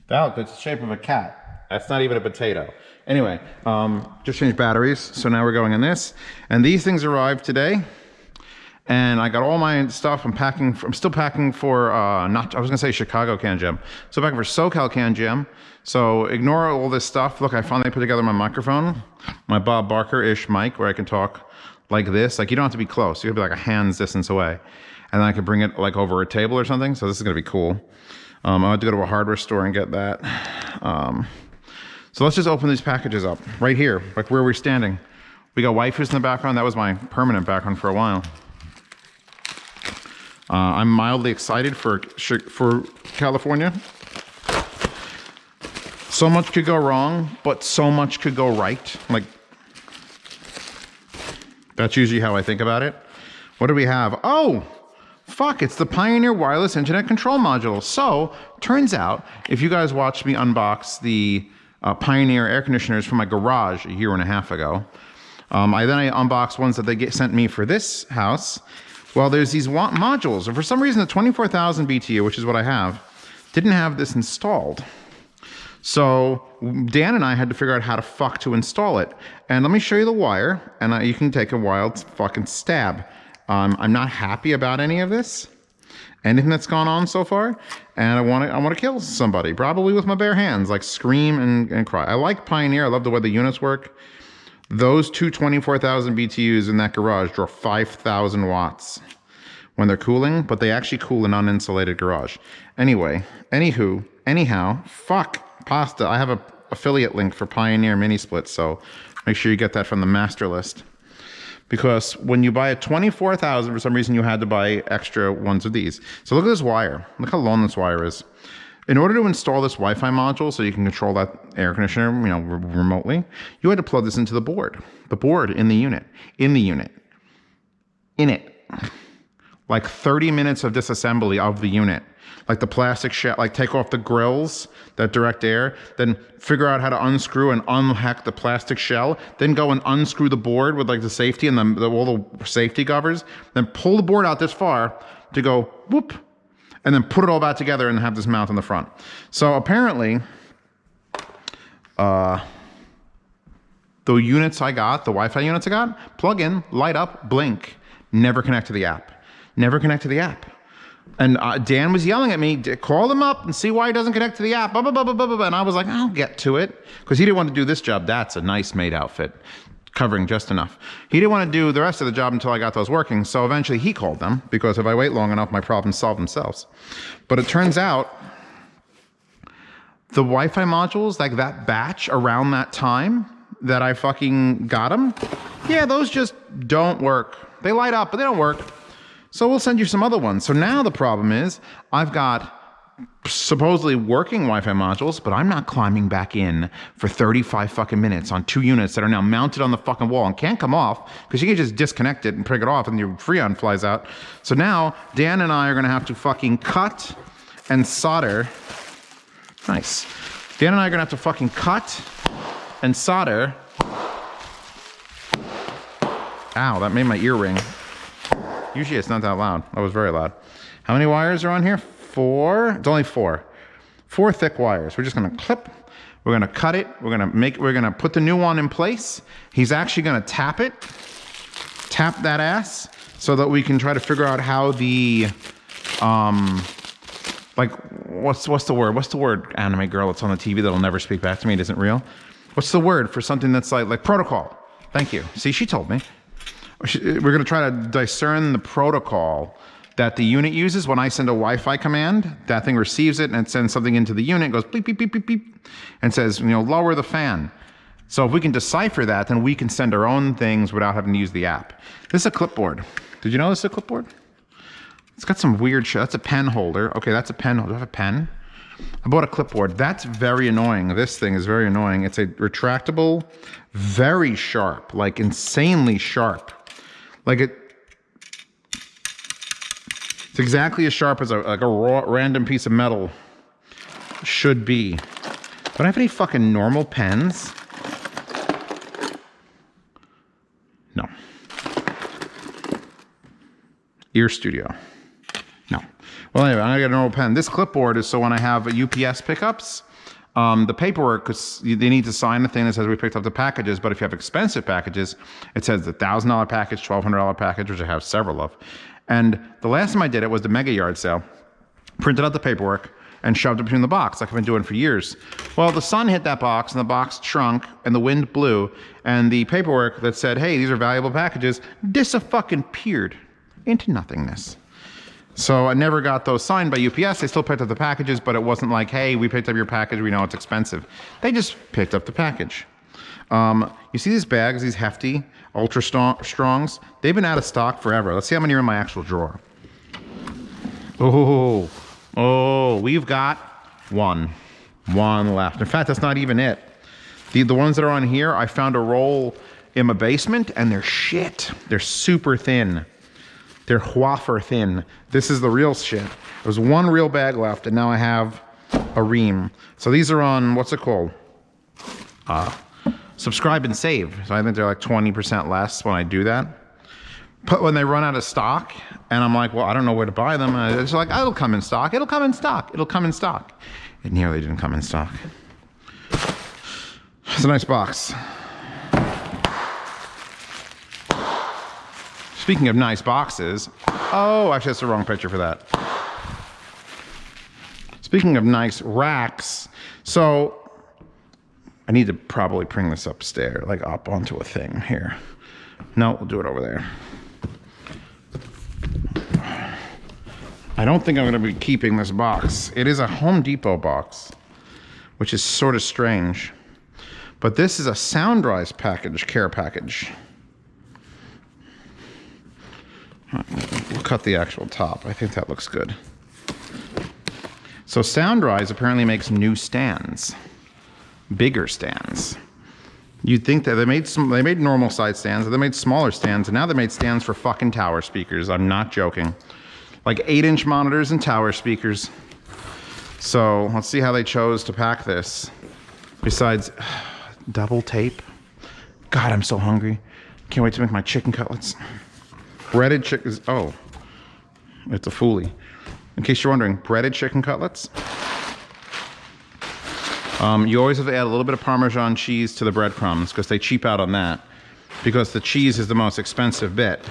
That's the shape of a cat. That's not even a potato. Anyway, just changed batteries. So now we're going in this. And these things arrived today. And I got all my stuff. I'm still packing for, I was gonna say Chicago Can Jam. Still packing for SoCal Can Jam. So ignore all this stuff. Look, I finally put together my microphone, my Bob Barker-ish mic where I can talk like this. Like you don't have to be close. You have to be like a hand's distance away. And then I could bring it like over a table or something. So this is gonna be cool. I had to go to a hardware store and get that. So let's just open these packages up right here, like where we're standing. We got waifus in the background. That was my permanent background for a while. I'm mildly excited for California. So much could go wrong, but so much could go right. Like, that's usually how I think about it. What do we have? Oh, fuck, it's the Pioneer Wireless Internet Control Module. So, turns out, if you guys watched me unbox the Pioneer air conditioners from my garage a year and a half ago, I unboxed ones that they sent me for this house. Well, there's these modules, and for some reason the 24,000 BTU, which is what I have, didn't have this installed. So Dan and I had to figure out how to fuck to install it. And let me show you the wire, and you can take a wild fucking stab. I'm not happy about any of this, anything that's gone on so far, and I want to kill somebody, probably with my bare hands, like scream and cry. I like Pioneer. I love the way the units work. Those two 24,000 BTUs in that garage draw 5,000 watts when they're cooling, but they actually cool an uninsulated garage. Anyhow, fuck pasta. I have an affiliate link for Pioneer Minisplit, so make sure you get that from the master list. Because when you buy a 24,000, for some reason you had to buy extra ones of these. So look at this wire. Look how long this wire is. In order to install this Wi-Fi module so you can control that air conditioner, remotely, you had to plug this into the board. The board in the unit. In it. Like 30 minutes of disassembly of the unit. Like the plastic shell, like take off the grills that direct air, then figure out how to unscrew and unhack the plastic shell, then go and unscrew the board with like the safety and all the safety covers, then pull the board out this far to go whoop, and then put it all back together and have this mount on the front. So apparently, the units I got, the Wi-Fi units I got, plug in, light up, blink, never connect to the app. Never connect to the app. And Dan was yelling at me, call him up and see why he doesn't connect to the app, blah, blah, blah, blah, blah, blah. And I was like, I'll get to it. Because he didn't want to do this job. That's a nice made outfit, covering just enough. He didn't want to do the rest of the job until I got those working. So eventually he called them, because if I wait long enough, my problems solve themselves. But it turns out the Wi-Fi modules, like that batch around that time that I fucking got them, yeah, those just don't work. They light up, but they don't work. So we'll send you some other ones. So now the problem is I've got supposedly working Wi-Fi modules, but I'm not climbing back in for 35 fucking minutes on 2 units that are now mounted on the fucking wall and can't come off, because you can just disconnect it and pick it off and your Freon flies out. So now Dan and I are gonna have to fucking cut and solder. Nice. Dan and I are gonna have to fucking cut and solder. Ow, that made my ear ring. Usually it's not that loud. That was very loud. How many wires are on here? 4? It's only 4. 4 thick wires. We're just gonna clip. We're gonna cut it. We're gonna put the new one in place. He's actually gonna tap it. Tap that ass so that we can try to figure out how the, like, what's the word? What's the word, anime girl that's on the TV that'll never speak back to me? It isn't real. What's the word for something that's like protocol? Thank you. See, she told me. We're going to try to discern the protocol that the unit uses. When I send a Wi-Fi command, that thing receives it and it sends something into the unit, goes beep, beep, beep, beep, beep, and says, lower the fan. So if we can decipher that, then we can send our own things without having to use the app. This is a clipboard. Did you know this is a clipboard? It's got some weird shit. That's a pen holder. Okay, that's a pen holder. Do I have a pen? I bought a clipboard. That's very annoying. This thing is very annoying. It's a retractable, very sharp, like insanely sharp. Like it's exactly as sharp as a raw, random piece of metal should be. Don't I have any fucking normal pens? No. Ear Studio. No. Well, anyway, I'm gonna get a normal pen. This clipboard is so when I have a UPS pickups, the paperwork, because they need to sign the thing that says we picked up the packages, but if you have expensive packages, it says the $1,000 package, $1,200 package, which I have several of. And the last time I did it was the mega yard sale. Printed out the paperwork and shoved it between the box like I've been doing for years. Well, the sun hit that box and the box shrunk and the wind blew and the paperwork that said, hey, these are valuable packages, disappeared into nothingness. So I never got those signed by UPS. They still picked up the packages, but it wasn't like, hey, we picked up your package, we know it's expensive. They just picked up the package. You see these bags, these hefty, ultra strongs? They've been out of stock forever. Let's see how many are in my actual drawer. Oh, we've got one left. In fact, that's not even it. The ones that are on here, I found a roll in my basement and they're shit. They're super thin. They're wafer thin. This is the real shit. There's one real bag left and now I have a ream. So these are on, what's it called? Subscribe and save. So I think they're like 20% less when I do that. But when they run out of stock, and I'm like, well, I don't know where to buy them. And it's like, oh, it'll come in stock. It'll come in stock. It'll come in stock. It nearly didn't come in stock. It's a nice box. Speaking of nice boxes, oh, actually that's the wrong picture for that. Speaking of nice racks, so I need to probably bring this upstairs, like up onto a thing here. No, we'll do it over there. I don't think I'm going to be keeping this box. It is a Home Depot box, which is sort of strange. But this is a Soundrise package, care package. We'll cut the actual top. I think that looks good. So Soundrise apparently makes new stands, bigger stands. You'd think that they made normal size stands, they made smaller stands, and now they made stands for fucking tower speakers. I'm not joking. Like 8-inch monitors and tower speakers. So let's see how they chose to pack this. Besides double tape. God, I'm so hungry. Can't wait to make my chicken cutlets. Breaded chicken, oh, it's a Foolie. In case you're wondering, breaded chicken cutlets. You always have to add a little bit of Parmesan cheese to the breadcrumbs because they cheap out on that. Because the cheese is the most expensive bit.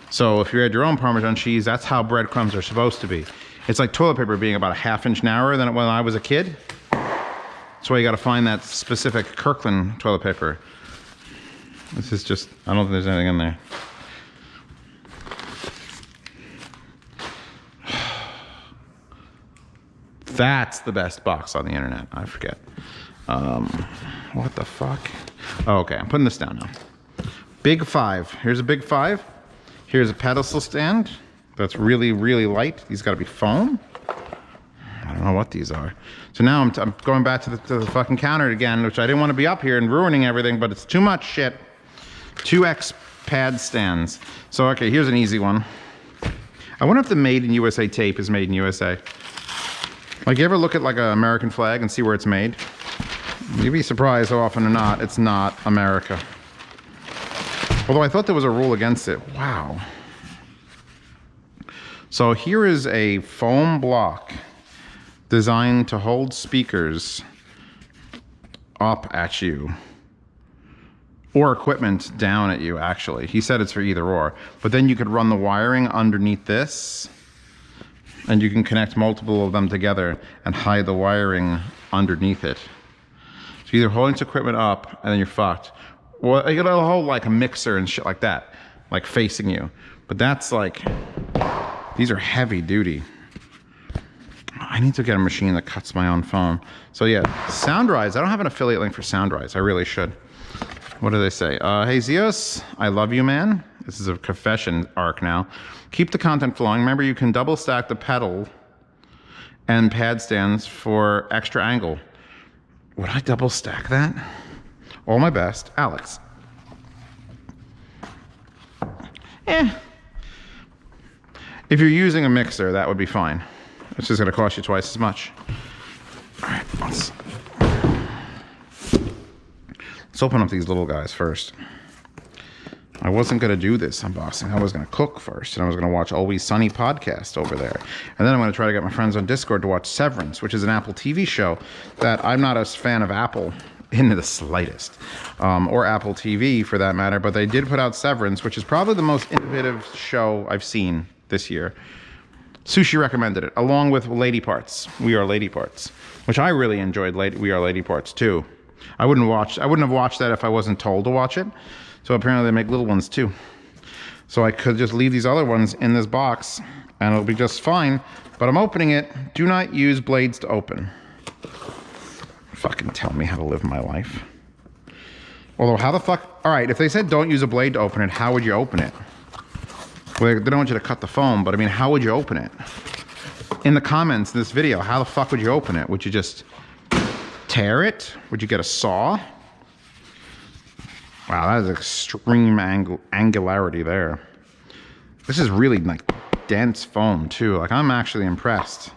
So if you add your own Parmesan cheese, that's how breadcrumbs are supposed to be. It's like toilet paper being about a ½ inch narrower than when I was a kid. That's why you gotta find that specific Kirkland toilet paper. This is just, I don't think there's anything in there. That's the best box on the internet. I forget. What the fuck? Oh, okay, I'm putting this down now. Big 5. Here's a big 5. Here's a pedestal stand that's really, really light. These gotta be foam. I don't know what these are. So now I'm going back to the fucking counter again, which I didn't want to be up here and ruining everything, but it's too much shit. 2X pad stands. So, okay, here's an easy one. I wonder if the Made in USA tape is made in USA. Like, you ever look at like an American flag and see where it's made? You'd be surprised how often or not it's not America. Although I thought there was a rule against it. Wow. So here is a foam block designed to hold speakers up at you. Or equipment down at you, actually. He said it's for either or. But then you could run the wiring underneath this, and you can connect multiple of them together and hide the wiring underneath it. So either holding this equipment up, and then you're fucked. Well, you gotta hold like a mixer and shit like that, like facing you. But that's like, these are heavy duty. I need to get a machine that cuts my own foam. So yeah, Soundrise. I don't have an affiliate link for Soundrise. I really should. What do they say? Hey Zeus, I love you, man. This is a confession arc now. Keep the content flowing. Remember, you can double stack the pedal and pad stands for extra angle. Would I double stack that? All my best, Alex. If you're using a mixer, that would be fine. It's just gonna cost you twice as much. All right, let's open up these little guys first. I wasn't going to do this unboxing. I was going to cook first, and I was going to watch Always Sunny podcast over there. And then I'm going to try to get my friends on Discord to watch Severance, which is an Apple TV show that I'm not a fan of Apple in the slightest, or Apple TV for that matter, but they did put out Severance, which is probably the most innovative show I've seen this year. Sushi recommended it, along with Lady Parts, We Are Lady Parts, which I really enjoyed. We Are Lady Parts too. I wouldn't have watched that if I wasn't told to watch it. So apparently they make little ones too. So I could just leave these other ones in this box and it'll be just fine. But I'm opening it. Do not use blades to open. Fucking tell me how to live my life. Although how the fuck, all right, if they said don't use a blade to open it, how would you open it? Well, they don't want you to cut the foam, but I mean, how would you open it? In the comments in this video, how the fuck would you open it? Would you just tear it? Would you get a saw? Wow, that is extreme angularity there. This is really like dense foam too. Like I'm actually impressed.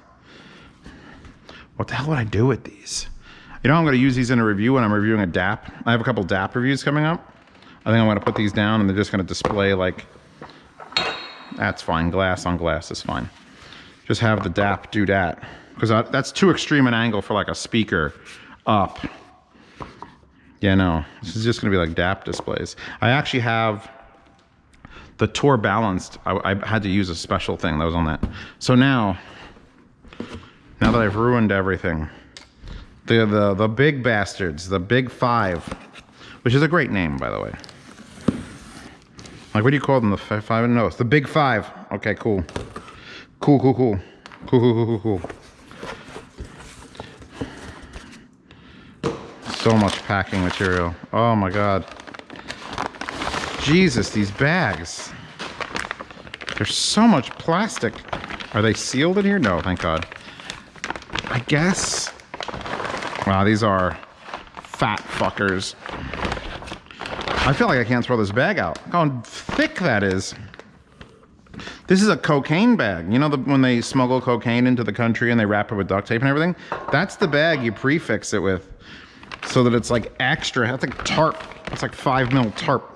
What the hell would I do with these? You know, I'm gonna use these in a review when I'm reviewing a DAP. I have a couple DAP reviews coming up. I think I'm gonna put these down and they're just gonna display like, that's fine, glass on glass is fine. Just have the DAP do that. Because that's too extreme an angle for like a speaker up. Yeah, no, this is just gonna be like DAP displays. I actually have the Tour Balanced. I had to use a special thing that was on that. So now that I've ruined everything, the big bastards, the Big Five, which is a great name, by the way. Like, what do you call them? The five? No, it's the Big Five. Okay, cool. Cool. So much packing material. Oh my God. Jesus, these bags. There's so much plastic. Are they sealed in here? No, thank God. I guess. Wow, these are fat fuckers. I feel like I can't throw this bag out. Look how thick that is. This is a cocaine bag. You know when they smuggle cocaine into the country and they wrap it with duct tape and everything? That's the bag you prefix it with. So that it's like extra. That's like tarp. It's like 5 mil tarp.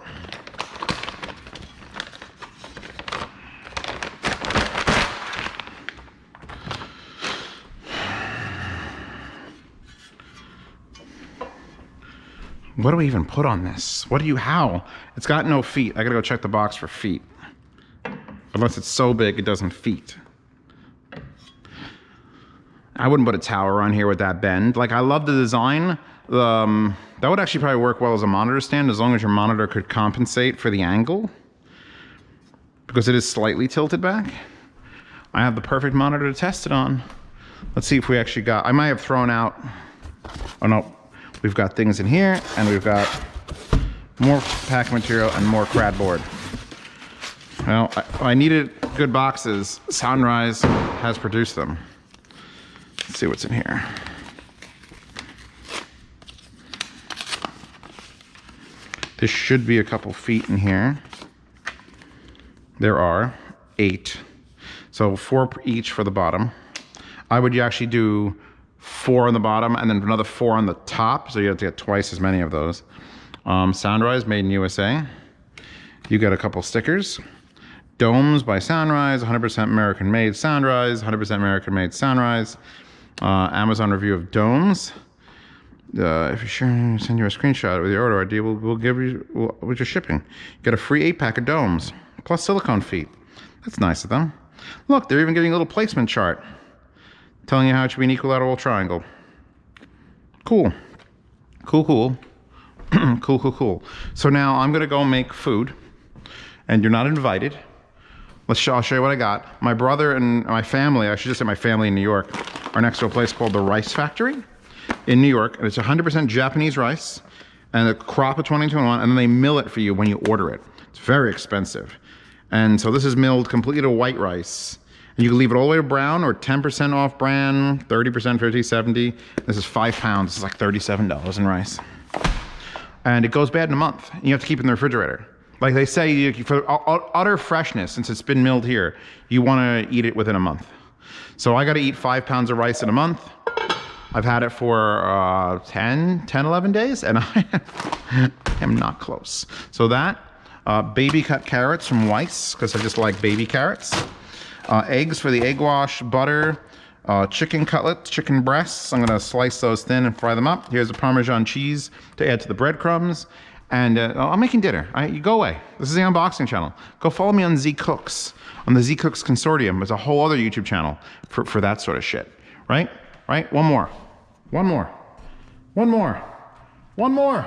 What do we even put on this? How? It's got no feet. I gotta go check the box for feet. Unless it's so big it doesn't feet. I wouldn't put a tower on here with that bend. Like, I love the design. That would actually probably work well as a monitor stand as long as your monitor could compensate for the angle. Because it is slightly tilted back. I have the perfect monitor to test it on. Let's see if we actually got, I might have thrown out, oh no, we've got things in here and we've got more pack material and more Clipboard. Well, I needed good boxes. Soundrise has produced them. Let's see what's in here. There should be a couple feet in here. There are 8. So 4 each for the bottom. I would actually do 4 on the bottom and then another 4 on the top. So you have to get twice as many of those. Soundrise, made in USA. You get a couple stickers. Domes by Soundrise, 100% American made Soundrise, 100% American made Soundrise. Amazon review of domes. If you're sure, send you a screenshot with your order ID, we'll give you, with your shipping. You get a free 8-pack of domes, plus silicone feet. That's nice of them. Look, they're even giving a little placement chart, telling you how it should be an equilateral triangle. Cool. Cool. Cool. So now I'm gonna go make food, and you're not invited. I'll show you what I got. My brother and my family, I should just say my family in New York, are next to a place called the Rice Factory in New York, and it's 100% Japanese rice, and a crop of 2021, and then they mill it for you when you order it. It's very expensive. And so this is milled completely to white rice. And you can leave it all the way to brown or 10% off brand, 30%, 50, 70. This is 5 pounds, this is like $37 in rice. And it goes bad in a month. You have to keep it in the refrigerator. Like they say, for utter freshness, since it's been milled here, you want to eat it within a month. So I got to eat 5 pounds of rice in a month. I've had it for 10, 11 days, and I am not close. So that, baby cut carrots from Weiss, because I just like baby carrots. Eggs for the egg wash, butter, chicken cutlets, chicken breasts. I'm gonna slice those thin and fry them up. Here's the Parmesan cheese to add to the breadcrumbs. And I'm making dinner. You go away. This is the unboxing channel. Go follow me on Z Cooks, on the Z Cooks Consortium. There's a whole other YouTube channel for that sort of shit. Right? Right? One more. One more. One more. One more.